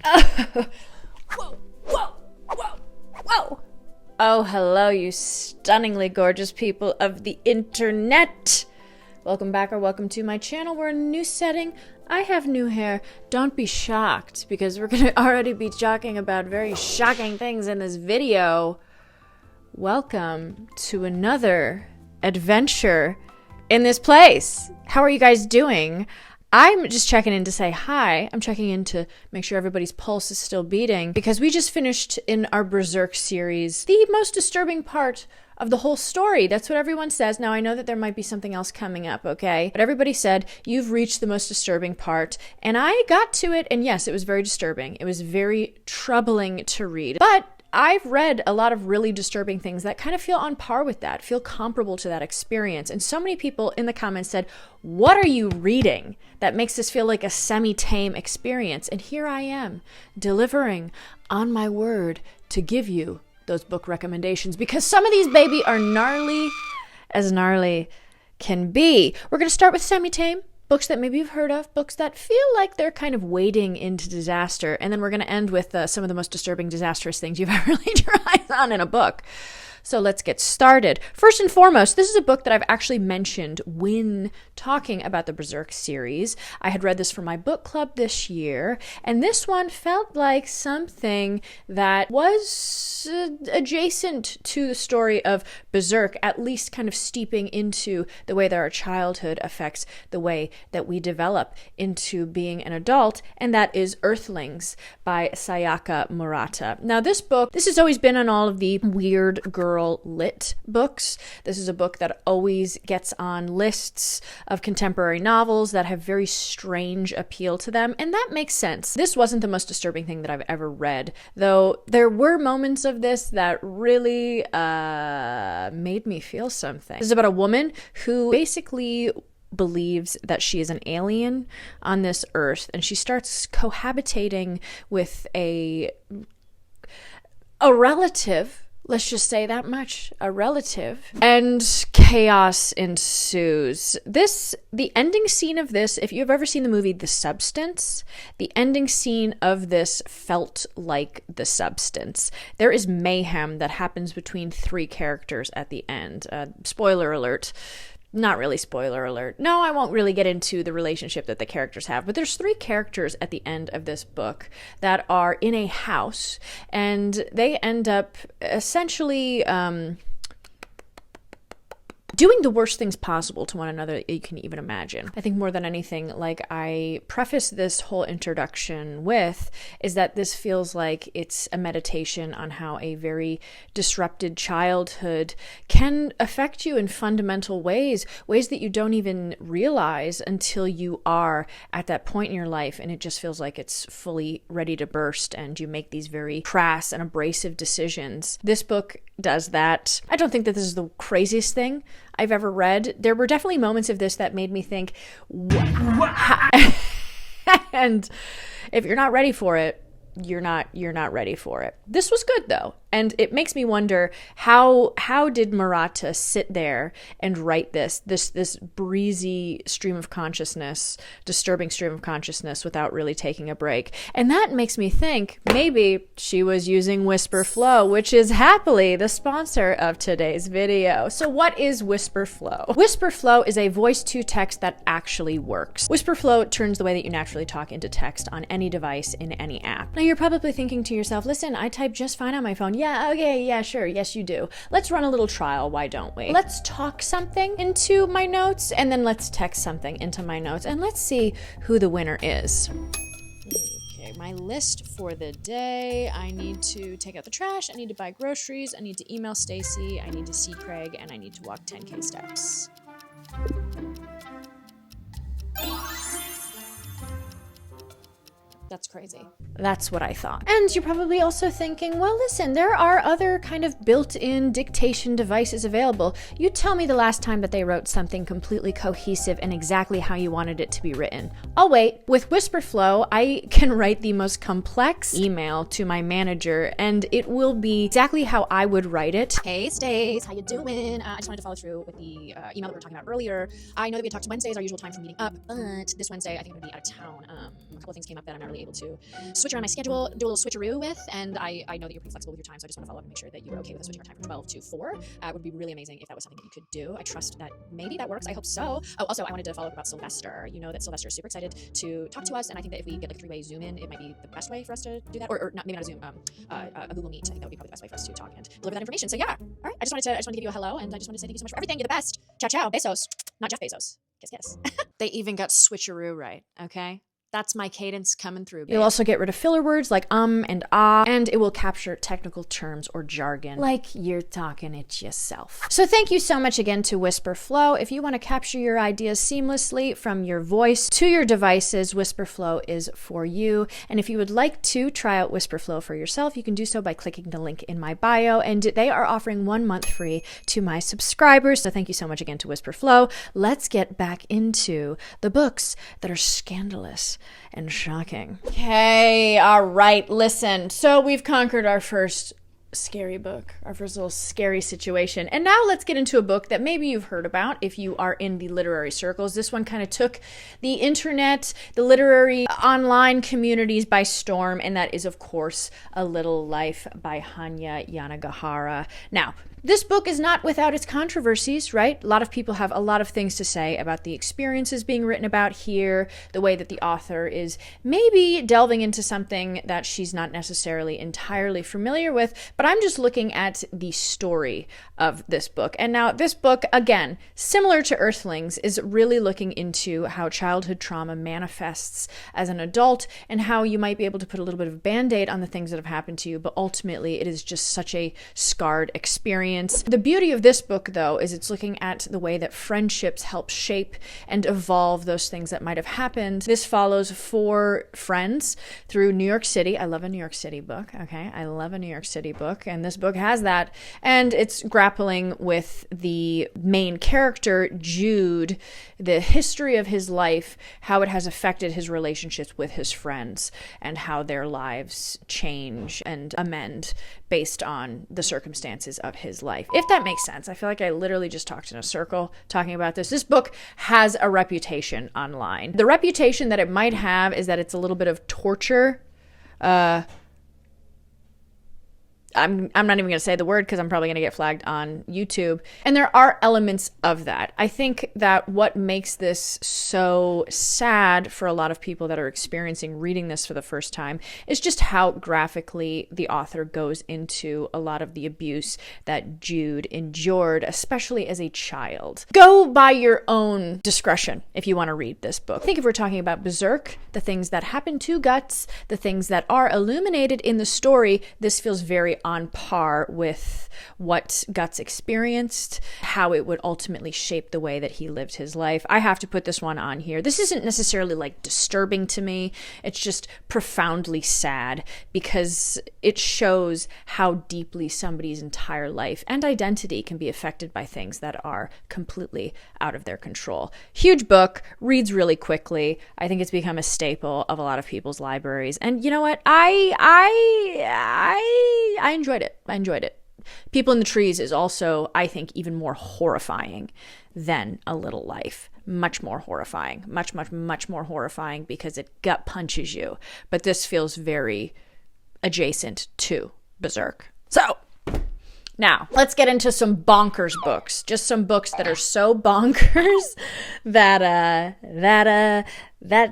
Whoa, whoa, whoa, whoa. Oh, hello, you stunningly gorgeous people of the internet. Welcome back or welcome to my channel. We're in a new setting. I have new hair. Don't be shocked because we're going to already be talking about very shocking things in this video. Welcome to another adventure in this place. How are you guys doing? I'm just checking in to say hi. I'm checking in to make sure everybody's pulse is still beating because we just finished in our Berserk series the most disturbing part of the whole story. That's what everyone says. Now, I know that there might be something else coming up, okay? But everybody said, you've reached the most disturbing part. And I got to it, and yes, it was very disturbing. It was very troubling to read. But I've read a lot of really disturbing things that kind of feel on par with that, feel comparable to that experience. And so many people in the comments said, what are you reading that makes this feel like a semi-tame experience? And here I am, delivering on my word to give you those book recommendations because some of these, baby, are gnarly as gnarly can be. We're going to start with semi-tame. Books that maybe you've heard of, books that feel like they're kind of wading into disaster. And then we're going to end with some of the most disturbing, disastrous things you've ever laid your eyes on in a book. So let's get started. First and foremost, this is a book that I've actually mentioned when talking about the Berserk series. I had read this for my book club this year, and this one felt like something that was adjacent to the story of Berserk, at least kind of steeping into the way that our childhood affects the way that we develop into being an adult, and that is Earthlings by Sayaka Murata. Now, this book, this has always been on all of the weird girl lit books. This is a book that always gets on lists of contemporary novels that have very strange appeal to them, and that makes sense. This wasn't the most disturbing thing that I've ever read, though there were moments of this that really made me feel something. This is about a woman who basically believes that she is an alien on this earth, and she starts cohabitating with a relative. Let's just say that much, a relative, and chaos ensues. The ending scene of this, if you've ever seen the movie The Substance, the ending scene of this felt like The Substance. There is mayhem that happens between three characters at the end. Spoiler alert. Not really spoiler alert. No, I won't really get into the relationship that the characters have, but there's three characters at the end of this book that are in a house, and they end up essentially doing the worst things possible to one another that you can even imagine. I think more than anything, like I preface this whole introduction with, is that this feels like it's a meditation on how a very disrupted childhood can affect you in fundamental ways that you don't even realize until you are at that point in your life and it just feels like it's fully ready to burst and you make these very crass and abrasive decisions. This book does that. I don't think that this is the craziest thing I've ever read. There were definitely moments of this that made me think, and if you're not ready for it, you're not ready for it. This was good though, and it makes me wonder how did Murata sit there and write this breezy stream of consciousness, disturbing stream of consciousness without really taking a break? And that makes me think maybe she was using Whisper Flow, which is happily the sponsor of today's video. So what is Whisper Flow? Whisper Flow is a voice to text that actually works. Whisper Flow turns the way that you naturally talk into text on any device in any app. Now you're probably thinking to yourself, listen, I type just fine on my phone. Yeah, okay, yeah, sure, yes you do. Let's run a little trial, why don't we? Let's talk something into my notes, and then let's text something into my notes, and let's see who the winner is. Okay, my list for the day. I need to take out the trash, I need to buy groceries, I need to email Stacy, I need to see Craig, and I need to walk 10K steps. That's crazy. That's what I thought. And you're probably also thinking, well, listen, there are other kind of built-in dictation devices available. You tell me the last time that they wrote something completely cohesive and exactly how you wanted it to be written. I'll wait. With Whisperflow, I can write the most complex email to my manager, and it will be exactly how I would write it. Hey, Stace, how you doing? I just wanted to follow through with the email that we were talking about earlier. I know that we had talked to Wednesdays, our usual time for meeting up, but this Wednesday, I think I'm going to be out of town. A couple of things came up that I'm not really be able to switch around my schedule, do a little switcheroo with, and I know that you're pretty flexible with your time, so I just want to follow up and make sure that you were okay with us switching our time from 12 to 4. It would be really amazing if that was something that you could do. I trust that maybe that works. I hope so. Oh, also, I wanted to follow up about Sylvester. You know that Sylvester is super excited to talk to us, and I think that if we get like a 3-way Zoom in, it might be the best way for us to do that, or not, maybe not a Zoom, a Google Meet. I think that would be probably the best way for us to talk and deliver that information. So yeah, all right. I just wanted to give you a hello, and I just wanted to say thank you so much for everything. You're the best. Ciao, ciao. Bezos. Not Jeff Bezos. Kiss, kiss. They even got switcheroo right, okay? That's my cadence coming through, babe. You'll also get rid of filler words like and ah, and it will capture technical terms or jargon like you're talking it yourself. So thank you so much again to Whisper Flow. If you want to capture your ideas seamlessly from your voice to your devices, Whisper Flow is for you. And if you would like to try out Whisper Flow for yourself, you can do so by clicking the link in my bio, and they are offering 1 month free to my subscribers. So thank you so much again to Whisper Flow. Let's get back into the books that are scandalous and shocking. Okay, all right, listen. So we've conquered our first scary book, our first little scary situation. And now let's get into a book that maybe you've heard about if you are in the literary circles. This one kind of took the internet, the literary online communities by storm, and that is, of course, A Little Life by Hanya Yanagihara. Now, this book is not without its controversies, right? A lot of people have a lot of things to say about the experiences being written about here, the way that the author is maybe delving into something that she's not necessarily entirely familiar with, but I'm just looking at the story of this book. And now this book, again, similar to Earthlings, is really looking into how childhood trauma manifests as an adult and how you might be able to put a little bit of Band-Aid on the things that have happened to you, but ultimately it is just such a scarred experience. The beauty of this book, though, is it's looking at the way that friendships help shape and evolve those things that might have happened. This follows 4 friends through New York City. I love a New York City book, okay? I love a New York City book, and this book has that. And it's grappling with the main character, Jude, the history of his life, how it has affected his relationships with his friends, and how their lives change and amend based on the circumstances of his life. If that makes sense. I feel like I literally just talked in a circle talking about this. This book has a reputation online. The reputation that it might have is that it's a little bit of torture. I'm not even going to say the word because I'm probably going to get flagged on YouTube. And there are elements of that. I think that what makes this so sad for a lot of people that are experiencing reading this for the first time is just how graphically the author goes into a lot of the abuse that Jude endured, especially as a child. Go by your own discretion if you want to read this book. I think if we're talking about Berserk, the things that happen to Guts, the things that are illuminated in the story, this feels very on par with what Guts experienced, how it would ultimately shape the way that he lived his life. I have to put this one on here. This isn't necessarily like disturbing to me. It's just profoundly sad because it shows how deeply somebody's entire life and identity can be affected by things that are completely out of their control. Huge book, reads really quickly. I think it's become a staple of a lot of people's libraries. And you know what? I enjoyed it. I enjoyed it. People in the Trees is also, I think, even more horrifying than A Little Life. Much more horrifying. Much more horrifying because it gut punches you. But this feels very adjacent to Berserk. So, now, let's get into some bonkers books. Just some books that are so bonkers that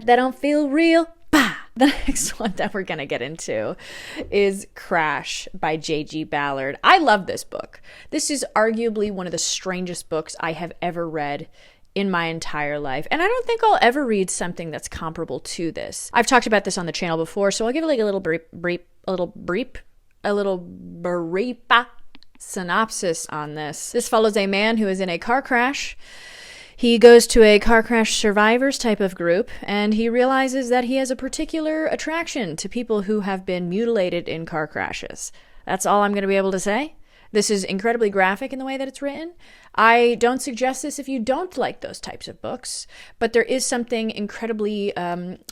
don't feel real. Bah! The next one that we're going to get into is Crash by J.G. Ballard. I love this book. This is arguably one of the strangest books I have ever read in my entire life. And I don't think I'll ever read something that's comparable to this. I've talked about this on the channel before, so I'll give it like a little brief synopsis on this. This follows a man who is in a car crash. He goes to a car crash survivors type of group, and he realizes that he has a particular attraction to people who have been mutilated in car crashes. That's all I'm going to be able to say. This is incredibly graphic in the way that it's written. I don't suggest this if you don't like those types of books, but there is something incredibly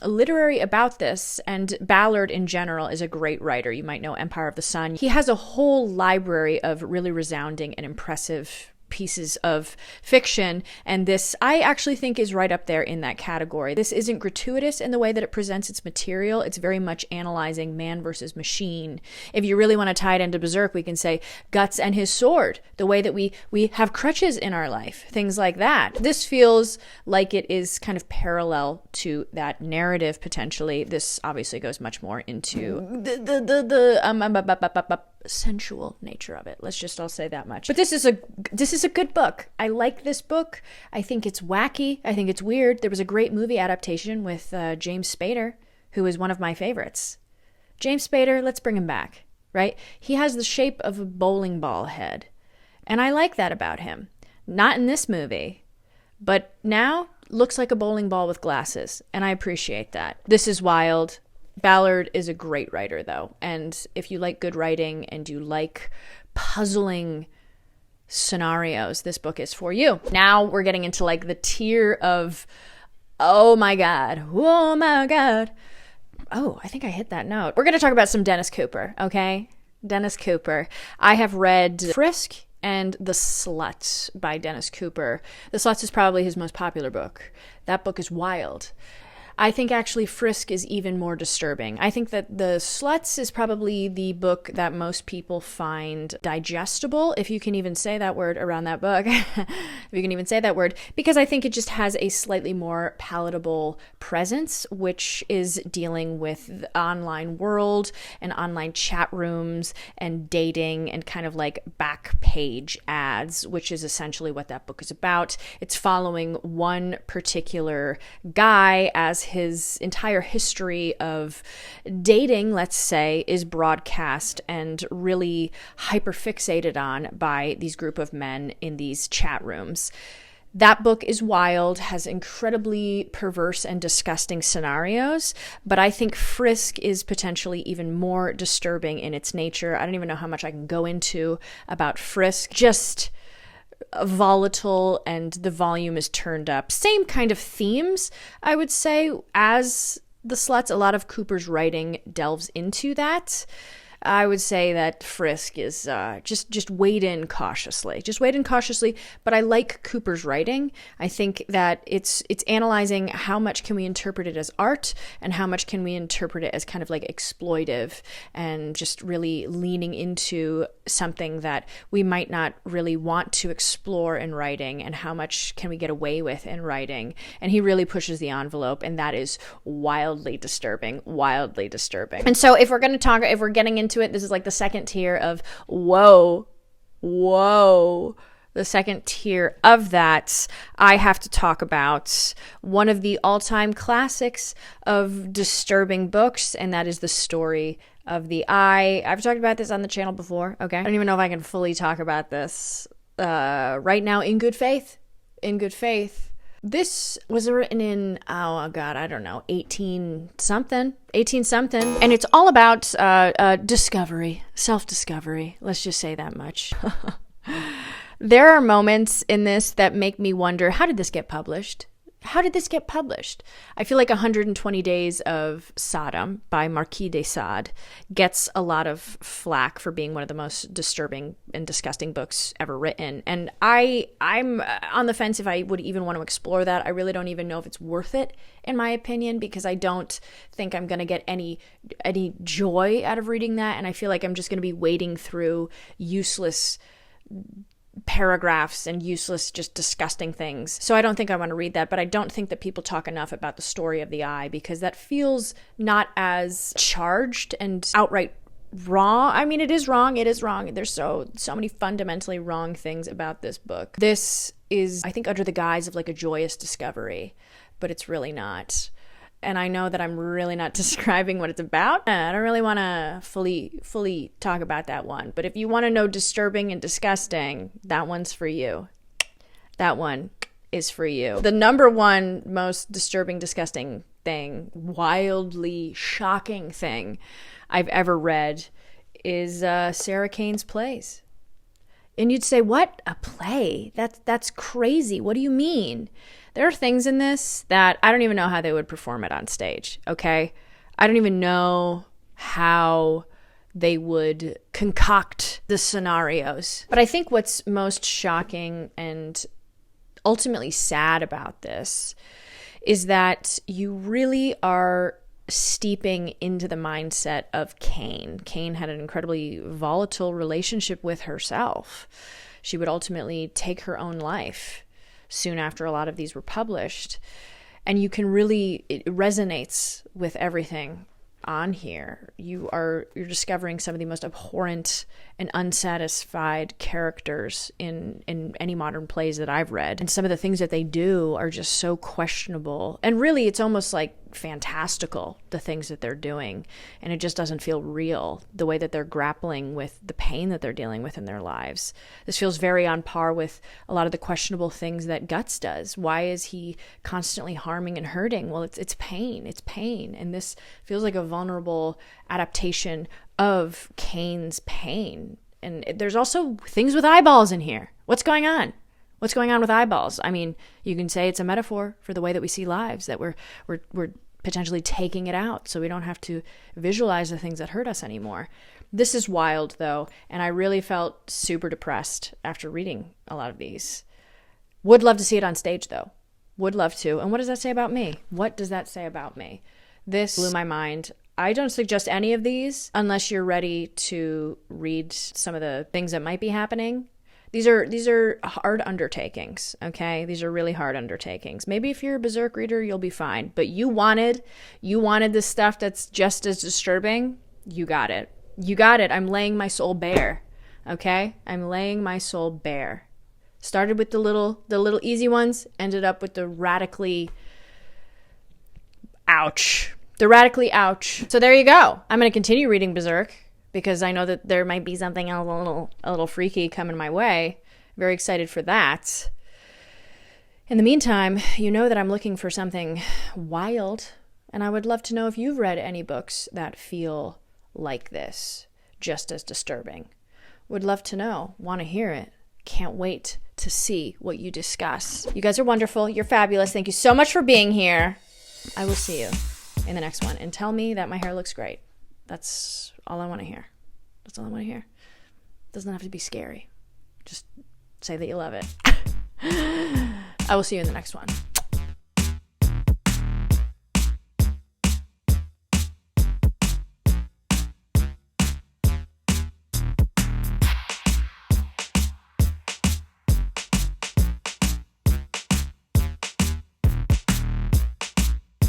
literary about this, and Ballard in general is a great writer. You might know Empire of the Sun. He has a whole library of really resounding and impressive pieces of fiction. And this, I actually think, is right up there in that category. This isn't gratuitous in the way that it presents its material. It's very much analyzing man versus machine. If you really want to tie it into Berserk, we can say Guts and his sword, the way that we have crutches in our life, things like that. This feels like it is kind of parallel to that narrative potentially. This obviously goes much more into the sensual nature of it. Let's just all say that much. But this is a good book. I like this book. I think it's wacky. I think it's weird. There was a great movie adaptation with James Spader, who is one of my favorites. James Spader, let's bring him back, right? He has the shape of a bowling ball head. And I like that about him. Not in this movie, but now looks like a bowling ball with glasses. And I appreciate that. This is wild. Ballard is a great writer, though. And if you like good writing and you like puzzling scenarios, this book is for you. Now we're getting into like the tier of, oh my God. Oh my God. Oh, I think I hit that note. We're going to talk about some Dennis Cooper, okay? Dennis Cooper. I have read Frisk and The Sluts by Dennis Cooper. The Sluts is probably his most popular book. That book is wild. I think actually Frisk is even more disturbing. I think that The Sluts is probably the book that most people find digestible, if you can even say that word around that book, if you can even say that word, because I think it just has a slightly more palatable presence, which is dealing with the online world and online chat rooms and dating and kind of like back page ads, which is essentially what that book is about. It's following one particular guy as his entire history of dating, let's say, is broadcast and really hyperfixated on by these group of men in these chat rooms. That book is wild, has incredibly perverse and disgusting scenarios, but I think Frisk is potentially even more disturbing in its nature. I don't even know how much I can go into about Frisk. Just volatile, and the volume is turned up. Same kind of themes, I would say, as The Sluts. A lot of Cooper's writing delves into that. I would say that Frisk is just wade in cautiously. Just wade in cautiously, but I like Cooper's writing. I think that it's analyzing how much can we interpret it as art and how much can we interpret it as kind of like exploitive and just really leaning into something that we might not really want to explore in writing, and how much can we get away with in writing. And he really pushes the envelope, and that is wildly disturbing, wildly disturbing. And so if we're getting into it, this is like the second tier of whoa. The second tier of that, I have to talk about one of the all-time classics of disturbing books, and that is The Story of the Eye. I've talked about this on the channel before, okay? I don't even know if I can fully talk about this right now in good faith. In good faith. This was written in, oh God, I don't know, 18 something. And it's all about discovery, self-discovery. Let's just say that much. There are moments in this that make me wonder, how did this get published? How did this get published? I feel like 120 Days of Sodom by Marquis de Sade gets a lot of flack for being one of the most disturbing and disgusting books ever written. And I'm on the fence if I would even want to explore that. I really don't even know if it's worth it, in my opinion, because I don't think I'm going to get any joy out of reading that. And I feel like I'm just going to be wading through useless paragraphs and useless, just disgusting things. So I don't think I want to read that, but I don't think that people talk enough about The Story of the Eye, because that feels not as charged and outright wrong. I mean, it is wrong. There's so many fundamentally wrong things about this book. This is, I think, under the guise of like a joyous discovery, but it's really not. And I know that I'm really not describing what it's about. I don't really want to fully talk about that one. But if you want to know disturbing and disgusting, that one's for you. That one is for you. The number one most disturbing, disgusting thing, wildly shocking thing I've ever read is Sarah Kane's plays. And you'd say, what? A play? That's crazy. What do you mean? There are things in this that I don't even know how they would perform it on stage, okay? I don't even know how they would concoct the scenarios. But I think what's most shocking and ultimately sad about this is that you really are steeping into the mindset of Cain. Cain had an incredibly volatile relationship with herself. She would ultimately take her own life soon after a lot of these were published. And you can really, it resonates with everything on here. You're discovering some of the most abhorrent and unsatisfied characters in any modern plays that I've read. And some of the things that they do are just so questionable. And really, it's almost like fantastical, the things that they're doing. And it just doesn't feel real, the way that they're grappling with the pain that they're dealing with in their lives. This feels very on par with a lot of the questionable things that Guts does. Why is he constantly harming and hurting? Well, it's pain. It's pain. And this feels like a vulnerable adaptation of Cain's pain. And there's also things with eyeballs in here. What's going on? What's going on with eyeballs? I mean, you can say it's a metaphor for the way that we see lives, that we're potentially taking it out so we don't have to visualize the things that hurt us anymore. This is wild, though, and I really felt super depressed after reading a lot of these. Would love to see it on stage, though. Would love to. And what does that say about me? What does that say about me? This blew my mind. I don't suggest any of these unless you're ready to read some of the things that might be happening. These are hard undertakings, okay? These are really hard undertakings. Maybe if you're a Berserk reader, you'll be fine. But you wanted this stuff that's just as disturbing. You got it. You got it. I'm laying my soul bare, okay? I'm laying my soul bare. Started with the little easy ones, ended up with the radically ouch. The radically ouch. So there you go. I'm going to continue reading Berserk, because I know that there might be something else a little freaky coming my way. Very excited for that. In the meantime, you know that I'm looking for something wild, and I would love to know if you've read any books that feel like this, just as disturbing. Would love to know. Want to hear it. Can't wait to see what you discuss. You guys are wonderful. You're fabulous. Thank you so much for being here. I will see you in the next one. And tell me that my hair looks great. That's all I want to hear. That's all I want to hear. It doesn't have to be scary. Just say that you love it. I will see you in the next one.